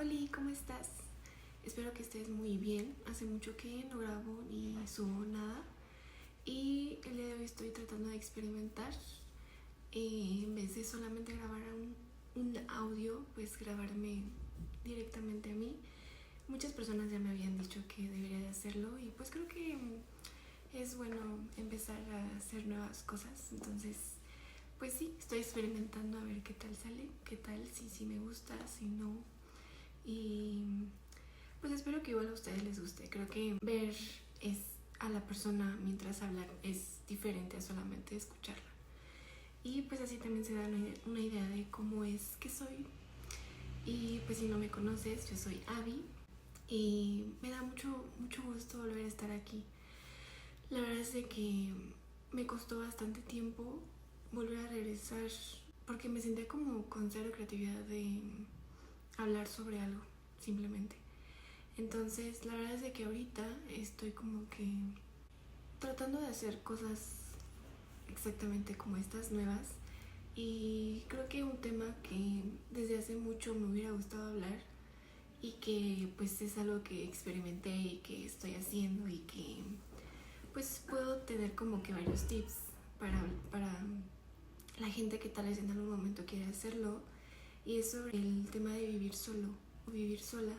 Oli, ¿cómo estás? Espero que estés muy bien. Hace mucho que no grabo ni subo nada. Y el día de hoy estoy tratando de experimentar. En vez de solamente grabar un audio, pues grabarme directamente a mí. Muchas personas ya me habían dicho que debería de hacerlo y pues creo que es bueno empezar a hacer nuevas cosas. Entonces, pues sí, estoy experimentando a ver qué tal sale, qué tal, si me gusta, si no. Y pues espero que igual a ustedes les guste. Creo que ver a la persona mientras habla es diferente a solamente escucharla. Y pues así también se da una idea de cómo es que soy. Y pues si no me conoces, yo soy Abby y me da mucho gusto volver a estar aquí. La verdad es de que me costó bastante tiempo volver a regresar porque me sentía como con cero creatividad de hablar sobre algo, simplemente. Entonces, la verdad es de que ahorita estoy como que tratando de hacer cosas exactamente como estas nuevas y creo que un tema que desde hace mucho me hubiera gustado hablar y que pues es algo que experimenté y que estoy haciendo y que pues puedo tener como que varios tips para la gente que tal vez en algún momento quiere hacerlo, y es sobre el tema de vivir solo o vivir sola.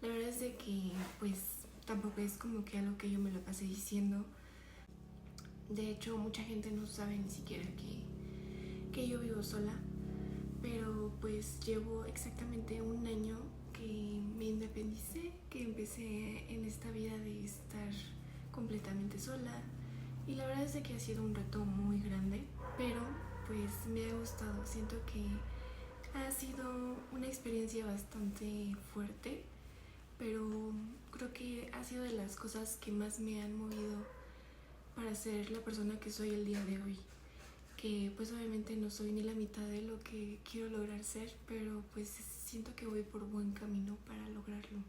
La verdad es de que pues tampoco es como que algo que yo me lo pasé diciendo. De hecho, mucha gente no sabe ni siquiera que yo vivo sola, pero pues llevo exactamente un año que me independicé, que empecé en esta vida de estar completamente sola, y la verdad es de que ha sido un reto muy grande, pero pues me ha gustado. Siento que ha sido una experiencia bastante fuerte, pero creo que ha sido de las cosas que más me han movido para ser la persona que soy el día de hoy. Que pues obviamente no soy ni la mitad de lo que quiero lograr ser, pero pues siento que voy por buen camino para lograrlo.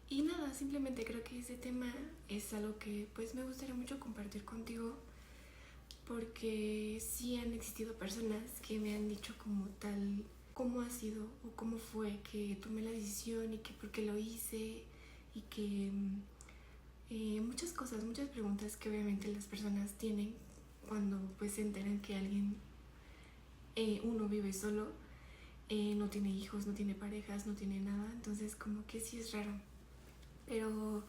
Y nada, simplemente creo que ese tema es algo que pues me gustaría mucho compartir contigo, porque sí han existido personas que me han dicho como tal cómo ha sido o cómo fue que tomé la decisión y que por qué lo hice, y que muchas cosas, muchas preguntas que obviamente las personas tienen cuando pues se enteran que alguien, uno vive solo, no tiene hijos, no tiene parejas, no tiene nada. Entonces como que sí es raro, pero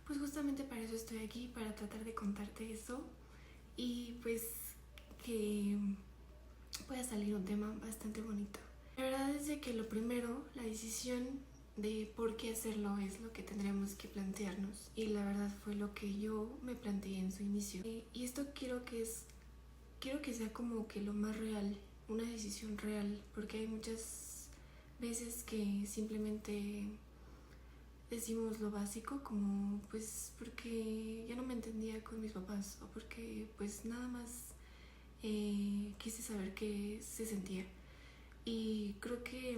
pues justamente para eso estoy aquí, para tratar de contarte eso y pues que pueda salir un tema bastante bonito. La verdad es de que lo primero, la decisión de por qué hacerlo es lo que tendremos que plantearnos, y la verdad fue lo que yo me planteé en su inicio. Y esto quiero que sea como que lo más real, una decisión real, porque hay muchas veces que simplemente decimos lo básico, como pues porque ya no me entendía con mis papás, o porque pues nada más quise saber qué se sentía. Y creo que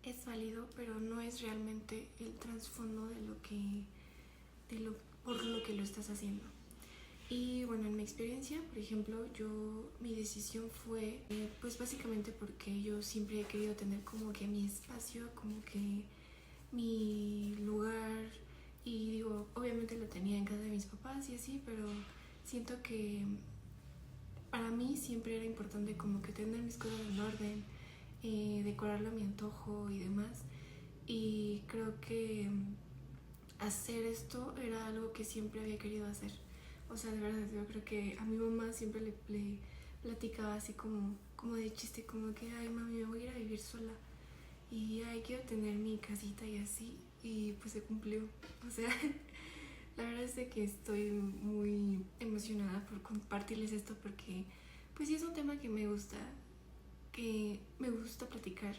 es válido, pero no es realmente el trasfondo por lo que lo estás haciendo. Y bueno, en mi experiencia, por ejemplo, mi decisión fue pues básicamente porque yo siempre he querido tener como que mi espacio, como que mi lugar. Y digo, obviamente lo tenía en casa de mis papás y así, pero siento que para mí siempre era importante como que tener mis cosas en orden, decorarlo a mi antojo y demás. Y creo que hacer esto era algo que siempre había querido hacer. O sea, de verdad, yo creo que a mi mamá siempre le platicaba así como de chiste, como que, ay mami, me voy a ir a vivir sola y ay, quiero tener mi casita y así. Y pues se cumplió. O sea, la verdad es de que estoy muy emocionada por compartirles esto, porque pues sí es un tema que me gusta platicar.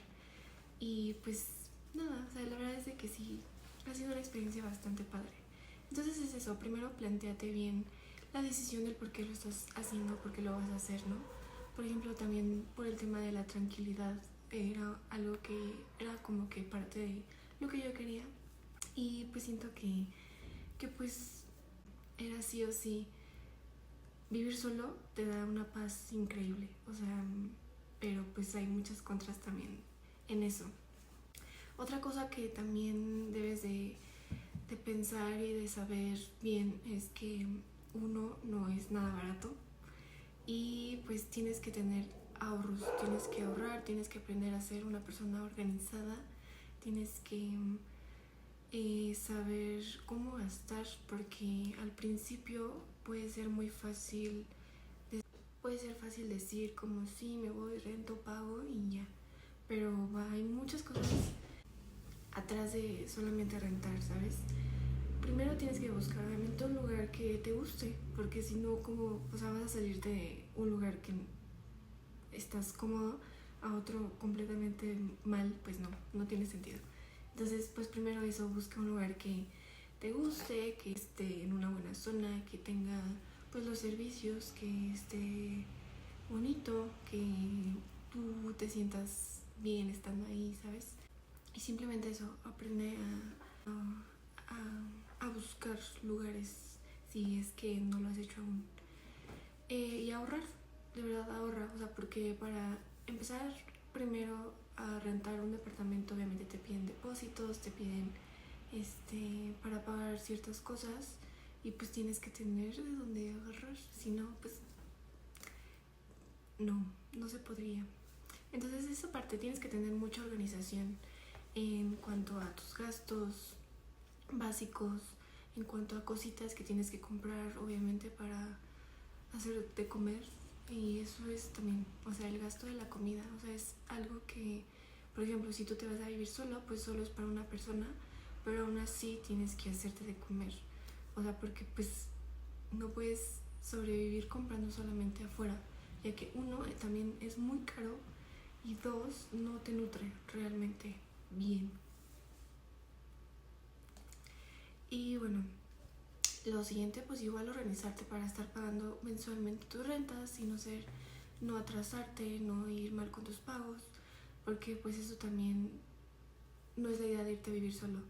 Y pues nada, o sea, la verdad es de que sí, ha sido una experiencia bastante padre. Entonces es eso, primero plantéate bien la decisión del por qué lo estás haciendo, por qué lo vas a hacer, ¿no? Por ejemplo, también por el tema de la tranquilidad, era algo que era como que parte de lo que yo quería, y pues siento que pues era sí o sí. Vivir solo te da una paz increíble, o sea, pero pues hay muchas contras también en eso. Otra cosa que también debes de pensar y de saber bien es que uno no es nada barato y pues tienes que tener ahorros, tienes que ahorrar, tienes que aprender a ser una persona organizada, tienes que saber cómo gastar, porque al principio puede ser fácil decir como sí, me voy, rento, pago y ya, pero hay muchas cosas atrás de solamente rentar, ¿sabes? Primero tienes que buscar obviamente un lugar que te guste, porque si no, como, o sea, vas a salir de un lugar que estás cómodo a otro completamente mal, pues no tiene sentido. Entonces, pues primero eso, busca un lugar que te guste, que esté en una buena zona, que tenga pues los servicios, que esté bonito, que tú te sientas bien estando ahí, ¿sabes? Y simplemente eso, aprende a buscar lugares si es que no lo has hecho aún. Y ahorrar, de verdad ahorra, o sea, porque para empezar primero a rentar un departamento obviamente te piden depósitos, te piden para pagar ciertas cosas y pues tienes que tener de dónde agarrar, si no pues no se podría. Entonces esa parte tienes que tener mucha organización en cuanto a tus gastos básicos, en cuanto a cositas que tienes que comprar obviamente para hacerte comer, y eso es también, o sea, el gasto de la comida, o sea, es algo que, por ejemplo, si tú te vas a vivir solo, pues solo es para una persona, pero aún así tienes que hacerte de comer, o sea, porque pues no puedes sobrevivir comprando solamente afuera, ya que uno también es muy caro y dos, no te nutre realmente bien. Y bueno, lo siguiente, pues igual organizarte para estar pagando mensualmente tus rentas y no atrasarte, no ir mal con tus pagos, porque pues eso también no es la idea de irte a vivir solo.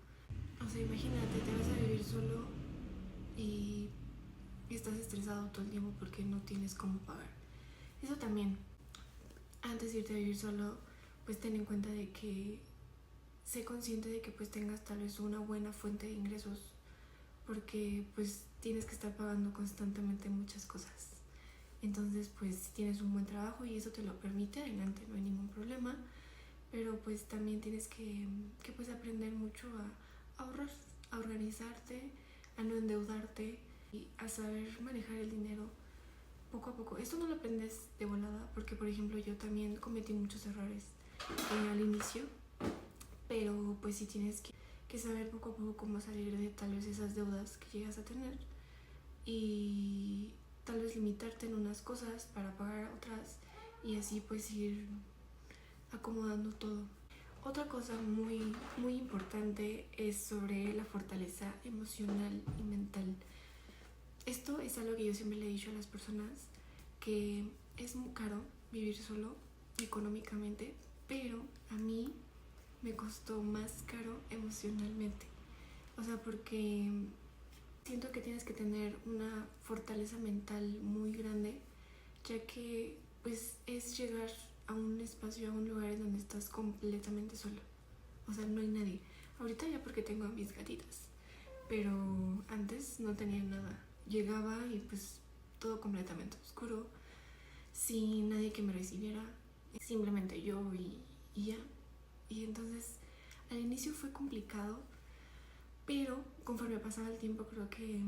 O sea, imagínate, te vas a vivir solo y estás estresado todo el tiempo porque no tienes cómo pagar. Eso también, antes de irte a vivir solo, pues ten en cuenta de que sé consciente de que pues tengas tal vez una buena fuente de ingresos, porque pues tienes que estar pagando constantemente muchas cosas. Entonces pues si tienes un buen trabajo y eso te lo permite, adelante, no hay ningún problema, pero pues también tienes que pues aprender mucho a ahorrar, a organizarte, a no endeudarte y a saber manejar el dinero poco a poco. Esto no lo aprendes de volada, porque por ejemplo yo también cometí muchos errores al inicio, pero pues sí tienes que saber poco a poco cómo salir de tal vez esas deudas que llegas a tener y tal vez limitarte en unas cosas para pagar otras y así pues ir acomodando todo. Otra cosa muy, muy importante es sobre la fortaleza emocional y mental. Esto es algo que yo siempre le he dicho a las personas, que es muy caro vivir solo económicamente, pero a mí me costó más caro emocionalmente. O sea, porque siento que tienes que tener una fortaleza mental muy grande, ya que pues es llegar a un espacio, a un lugar en donde estás completamente solo. O sea, no hay nadie. Ahorita ya porque tengo a mis gatitas, pero antes no tenía nada. Llegaba y pues todo completamente oscuro, sin nadie que me recibiera, simplemente yo y ya. Y entonces al inicio fue complicado, pero conforme pasaba el tiempo creo que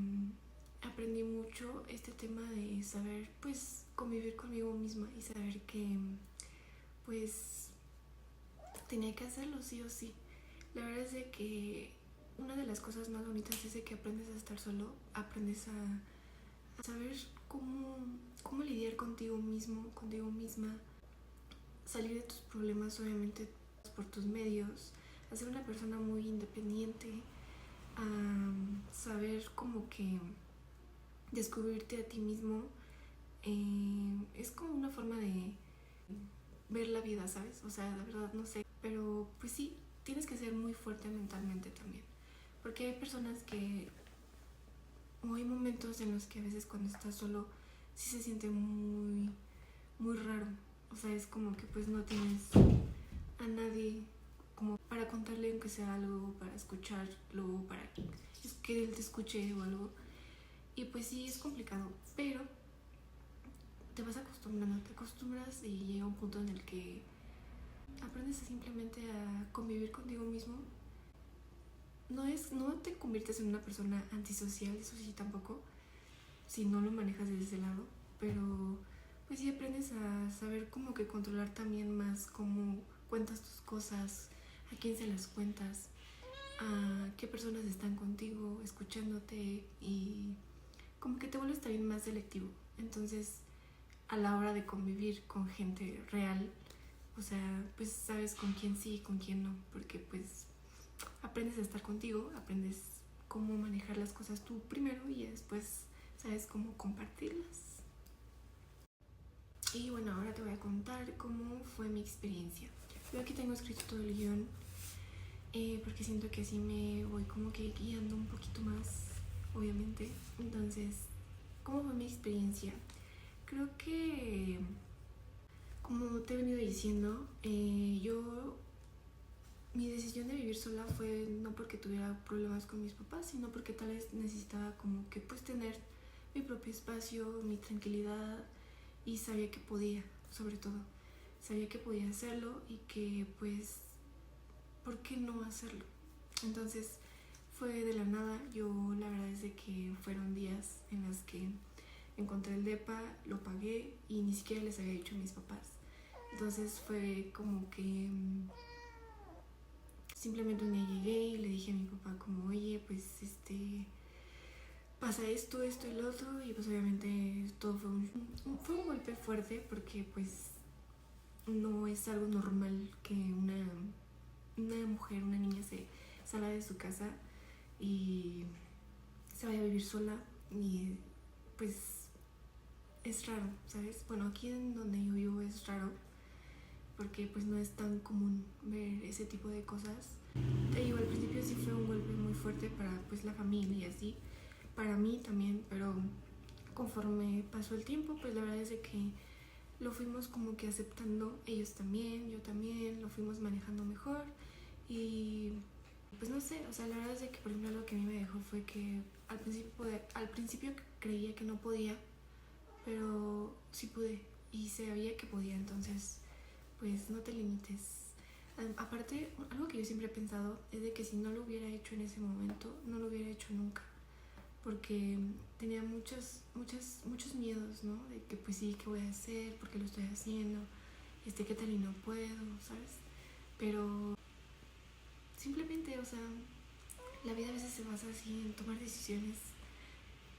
aprendí mucho este tema de saber pues convivir conmigo misma y saber que pues tenía que hacerlo sí o sí. La verdad es de que una de las cosas más bonitas es de que aprendes a estar solo, aprendes a saber cómo lidiar contigo mismo, contigo misma, salir de tus problemas obviamente por tus medios, a ser una persona muy independiente, a saber como que descubrirte a ti mismo. Es como una forma de ver la vida, ¿sabes? O sea, la verdad no sé, pero pues sí, tienes que ser muy fuerte mentalmente también, porque hay personas que, o hay momentos en los que a veces cuando estás solo sí se siente muy, muy raro, o sea, es como que pues no tienes a nadie como para contarle aunque sea algo, para escucharlo, para que él te escuche o algo. Y pues sí, es complicado, pero te vas acostumbrando, te acostumbras y llega un punto en el que aprendes simplemente a convivir contigo mismo. No te conviertes en una persona antisocial, eso sí tampoco, si no lo manejas desde ese lado, pero pues sí aprendes a saber como que controlar también más cómo cuentas tus cosas, a quién se las cuentas, a qué personas están contigo, escuchándote, y como que te vuelves también más selectivo. Entonces, a la hora de convivir con gente real, o sea, pues sabes con quién sí y con quién no, porque pues aprendes a estar contigo, aprendes cómo manejar las cosas tú primero y después sabes cómo compartirlas. Y bueno, ahora te voy a contar cómo fue mi experiencia. Yo aquí tengo escrito todo el guión, porque siento que así me voy como que guiando un poquito más, obviamente. Entonces, ¿cómo fue mi experiencia? Creo que, como te he venido diciendo, mi decisión de vivir sola fue no porque tuviera problemas con mis papás, sino porque tal vez necesitaba como que pues tener mi propio espacio, mi tranquilidad, y sabía que podía, sobre todo, sabía que podía hacerlo y que pues, ¿por qué no hacerlo? Entonces fue de la nada. Yo la verdad es de que fueron días en los que encontré el depa, lo pagué y ni siquiera les había dicho a mis papás. Entonces fue como que simplemente un día llegué y le dije a mi papá como, oye, pues pasa esto, esto y lo otro, y pues obviamente todo fue un golpe fuerte, porque pues no es algo normal que una mujer, una niña se salga de su casa y se vaya a vivir sola, y pues es raro, ¿sabes? Bueno, aquí en donde yo vivo es raro, porque pues no es tan común ver ese tipo de cosas. Te digo, al principio sí fue un golpe muy fuerte para pues la familia y así, para mí también, pero conforme pasó el tiempo, pues la verdad es de que lo fuimos como que aceptando, ellos también, yo también, lo fuimos manejando mejor. Y pues no sé, o sea, la verdad es de que por ejemplo lo que a mí me dejó fue que al principio creía que no podía, pero sí pude y sabía que podía. Entonces pues no te limites. Aparte, algo que yo siempre he pensado es de que si no lo hubiera hecho en ese momento, no lo hubiera hecho nunca, porque tenía muchos miedos, ¿no? De que pues sí, ¿qué voy a hacer? ¿Por qué lo estoy haciendo? ¿Qué tal y no puedo? ¿Sabes? Pero simplemente, o sea, la vida a veces se basa así en tomar decisiones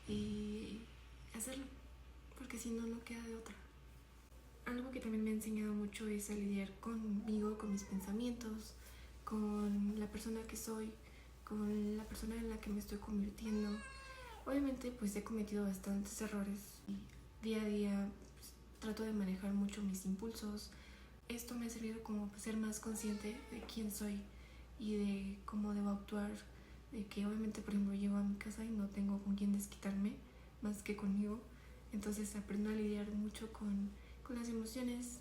y hacerlo, porque si no, no queda de otra. Algo que también me ha enseñado mucho es a lidiar conmigo, con mis pensamientos, con la persona que soy, con la persona en la que me estoy convirtiendo. Obviamente pues he cometido bastantes errores y día a día pues, trato de manejar mucho mis impulsos. Esto me ha servido como ser más consciente de quién soy y de cómo debo actuar, de que obviamente por ejemplo llego a mi casa y no tengo con quién desquitarme más que conmigo. Entonces aprendo a lidiar mucho con las emociones,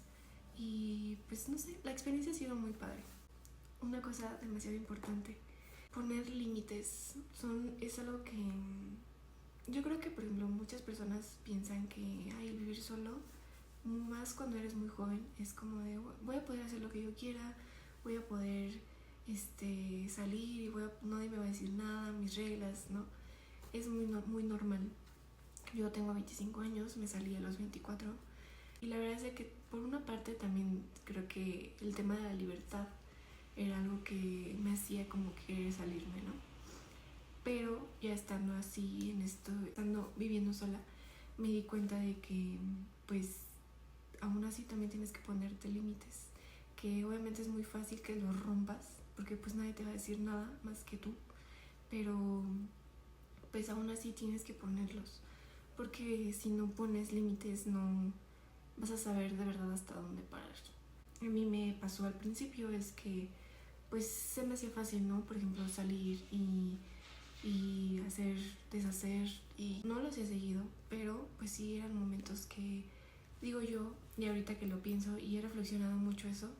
y pues no sé, la experiencia ha sido muy padre. Una cosa demasiado importante, poner límites, es algo que yo creo que por ejemplo muchas personas piensan que vivir solo, más cuando eres muy joven, es como de voy a poder hacer lo que yo quiera, voy a poder salir y nadie me va a decir nada, mis reglas, ¿no? Es muy normal. Yo tengo 25 años, me salí a los 24. Y la verdad es que por una parte también creo que el tema de la libertad era algo que me hacía como querer salirme, ¿no? Pero ya estando así, estando viviendo sola, me di cuenta de que pues aún así también tienes que ponerte límites, que obviamente es muy fácil que los rompas, porque pues nadie te va a decir nada más que tú, pero pues aún así tienes que ponerlos, porque si no pones límites no vas a saber de verdad hasta dónde parar. A mí me pasó al principio es que pues se me hacía fácil, ¿no? Por ejemplo, salir y hacer, deshacer, y no lo hacía seguido, pero pues sí eran momentos que digo yo, y ahorita que lo pienso y he reflexionado mucho eso,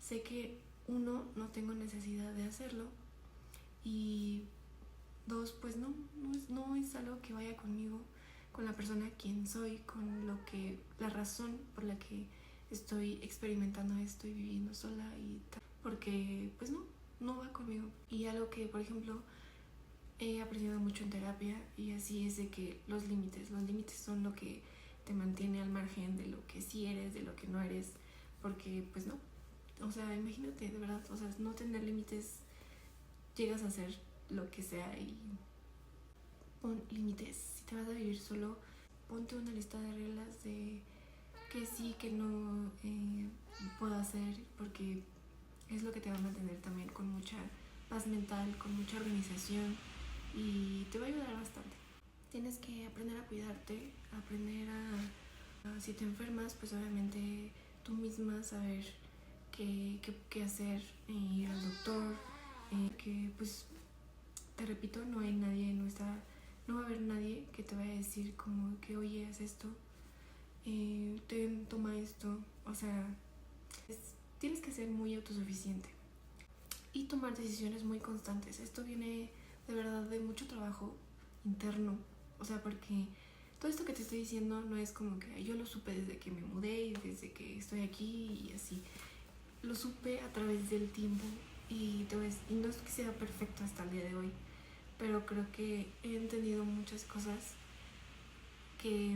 sé que uno, no tengo necesidad de hacerlo, y dos, pues no es algo que vaya conmigo, con la persona quien soy, con la razón por la que estoy experimentando esto y viviendo sola y tal, porque pues no va conmigo. Y algo que, por ejemplo, he aprendido mucho en terapia y así es de que los límites son lo que te mantiene al margen de lo que sí eres, de lo que no eres, porque pues no, o sea, imagínate, de verdad, o sea, no tener límites, llegas a hacer lo que sea. Y pon límites. Si te vas a vivir solo, ponte una lista de reglas de que sí, que no puedo hacer, porque es lo que te va a mantener también con mucha paz mental, con mucha organización, y te va a ayudar bastante. Tienes que aprender a cuidarte, aprender a si te enfermas, pues obviamente tú misma saber qué hacer, ir al doctor, que pues te repito, no hay nadie en nuestra, no va a haber nadie que te vaya a decir como que oye, haz esto, toma esto, o sea, tienes que ser muy autosuficiente y tomar decisiones muy constantes. Esto viene de verdad de mucho trabajo interno, o sea, porque todo esto que te estoy diciendo no es como que yo lo supe desde que me mudé y desde que estoy aquí y así, lo supe a través del tiempo, y no es que sea perfecto hasta el día de hoy, pero creo que he entendido muchas cosas que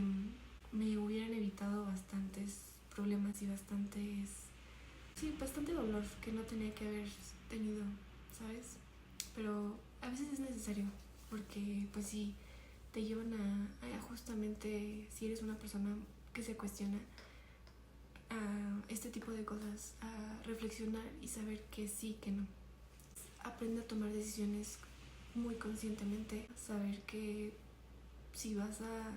me hubieran evitado bastantes problemas y bastante dolor que no tenía que haber tenido, ¿sabes? Pero a veces es necesario, porque pues sí, te llevan a justamente, si eres una persona que se cuestiona, a este tipo de cosas, a reflexionar y saber que sí, que no. Aprende a tomar decisiones muy conscientemente, saber que si vas a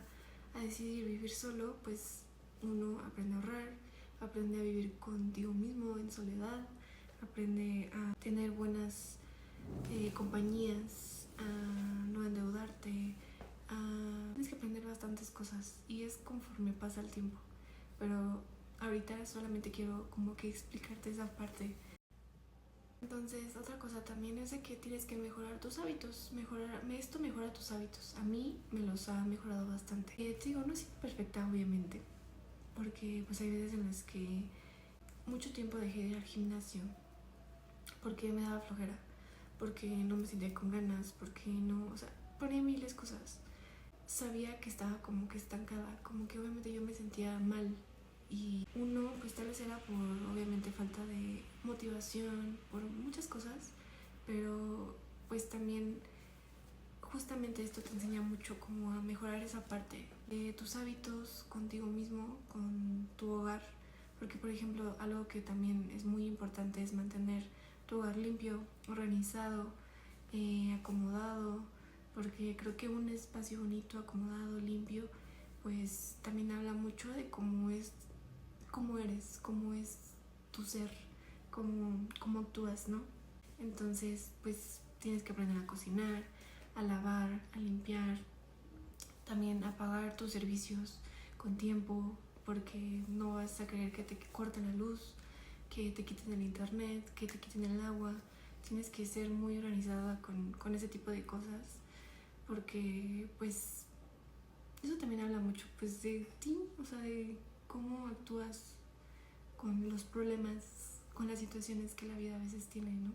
decidir vivir solo, pues uno aprende a ahorrar, aprende a vivir contigo mismo en soledad, aprende a tener buenas compañías, a no endeudarte, tienes que aprender bastantes cosas, y es conforme pasa el tiempo. Pero ahorita solamente quiero como que explicarte esa parte. Entonces, otra cosa también es de que tienes que mejorar tus hábitos. Esto mejora tus hábitos. A mí me los ha mejorado bastante. Te digo, no he sido perfecta, obviamente, porque pues hay veces en las que mucho tiempo dejé de ir al gimnasio porque me daba flojera, porque no me sentía con ganas, porque no, o sea, ponía miles de cosas. Sabía que estaba como que estancada, como que obviamente yo me sentía mal, y uno pues tal vez era por obviamente falta de motivación, por muchas cosas, pero pues también justamente esto te enseña mucho como a mejorar esa parte de tus hábitos contigo mismo, con tu hogar, porque por ejemplo algo que también es muy importante es mantener tu hogar limpio, organizado, acomodado, porque creo que un espacio bonito, acomodado, limpio, pues también habla mucho de cómo eres, cómo es tu ser, cómo actúas, ¿no? Entonces, pues tienes que aprender a cocinar, a lavar, a limpiar, también a pagar tus servicios con tiempo, porque no vas a querer que te corten la luz, que te quiten el internet, que te quiten el agua. Tienes que ser muy organizada con ese tipo de cosas, porque pues eso también habla mucho pues de ti, o sea, de cómo actúas con los problemas, con las situaciones que la vida a veces tiene, ¿no?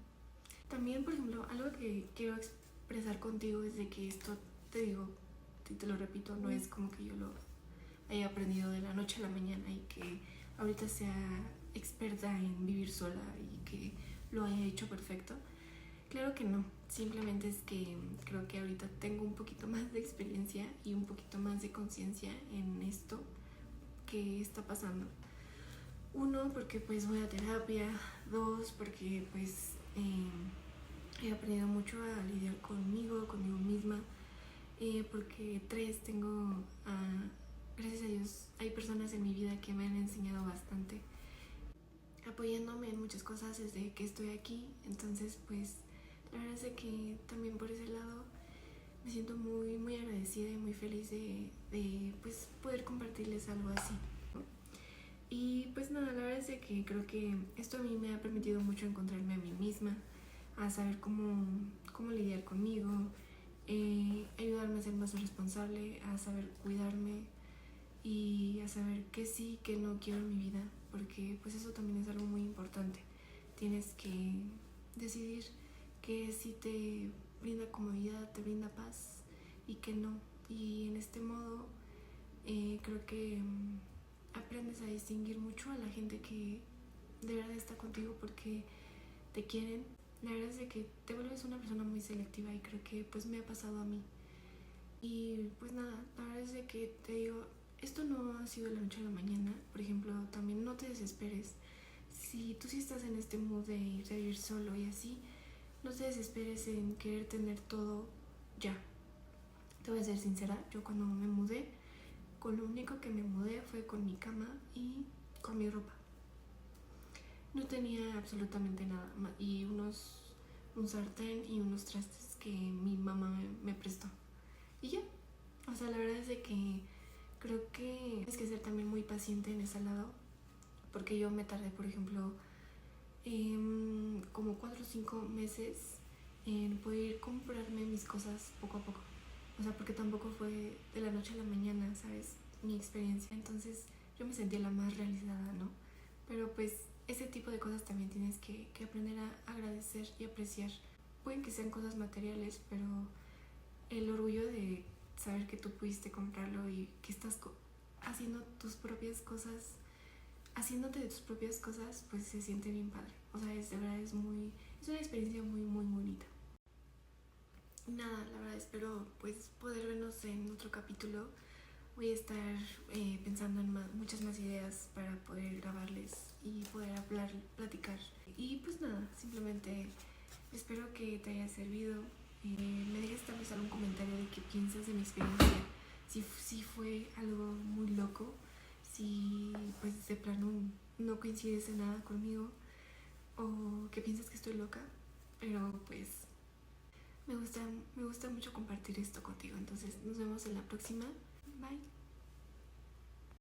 También, por ejemplo, algo que quiero expresar contigo es de que esto, te digo, te lo repito, no es como que yo lo haya aprendido de la noche a la mañana y que ahorita sea experta en vivir sola y que lo haya hecho perfecto. Claro que no, simplemente es que creo que ahorita tengo un poquito más de experiencia y un poquito más de conciencia en esto que está pasando. Uno, porque pues voy a terapia. Dos, porque pues he aprendido mucho a lidiar conmigo misma. Porque tres, gracias a Dios, hay personas en mi vida que me han enseñado bastante, apoyándome en muchas cosas desde que estoy aquí. Entonces pues la verdad es que también por ese lado me siento muy, muy agradecida y muy feliz de pues poder compartirles algo así. Y pues nada, la verdad es que porque creo que esto a mí me ha permitido mucho encontrarme a mí misma, a saber cómo lidiar conmigo, ayudarme a ser más responsable, a saber cuidarme y a saber qué sí, qué no quiero en mi vida, porque pues eso también es algo muy importante. Tienes que decidir qué sí te brinda comodidad, te brinda paz y qué no. Y en este modo creo que aprendes a distinguir mucho a la gente que de verdad está contigo porque te quieren. La verdad es de que te vuelves una persona muy selectiva y creo que pues me ha pasado a mí. Y pues nada, la verdad es de que te digo, esto no ha sido de la noche a la mañana. Por ejemplo, también no te desesperes. Si tú sí estás en este mood de irte a vivir solo y así, no te desesperes en querer tener todo ya. Te voy a ser sincera, yo cuando me mudé, con lo único que me mudé fue con mi cama y con mi ropa. No tenía absolutamente nada y un sartén y unos trastes que mi mamá me prestó. Y ya, o sea, la verdad es de que creo que tienes que ser también muy paciente en ese lado, porque yo me tardé, por ejemplo, como 4 o 5 meses en poder comprarme mis cosas poco a poco. O sea, porque tampoco fue de la noche a la mañana, ¿sabes? Mi experiencia. Entonces yo me sentía la más realizada, ¿no? Pero pues ese tipo de cosas también tienes que aprender a agradecer y apreciar. Pueden que sean cosas materiales, pero el orgullo de saber que tú pudiste comprarlo y que estás haciendo tus propias cosas, haciéndote de tus propias cosas, pues se siente bien padre. O sea, de verdad es una experiencia muy, muy bonita. Nada, la verdad espero pues poder vernos en otro capítulo. Voy a estar pensando en muchas más ideas para poder grabarles y poder platicar. Y pues nada, simplemente espero que te haya servido. Me dejes tal vez algún comentario de qué piensas de mi experiencia. Si fue algo muy loco, si pues de plano no coincides en nada conmigo o que piensas que estoy loca. Pero pues me gusta mucho compartir esto contigo. Entonces nos vemos en la próxima. Bye.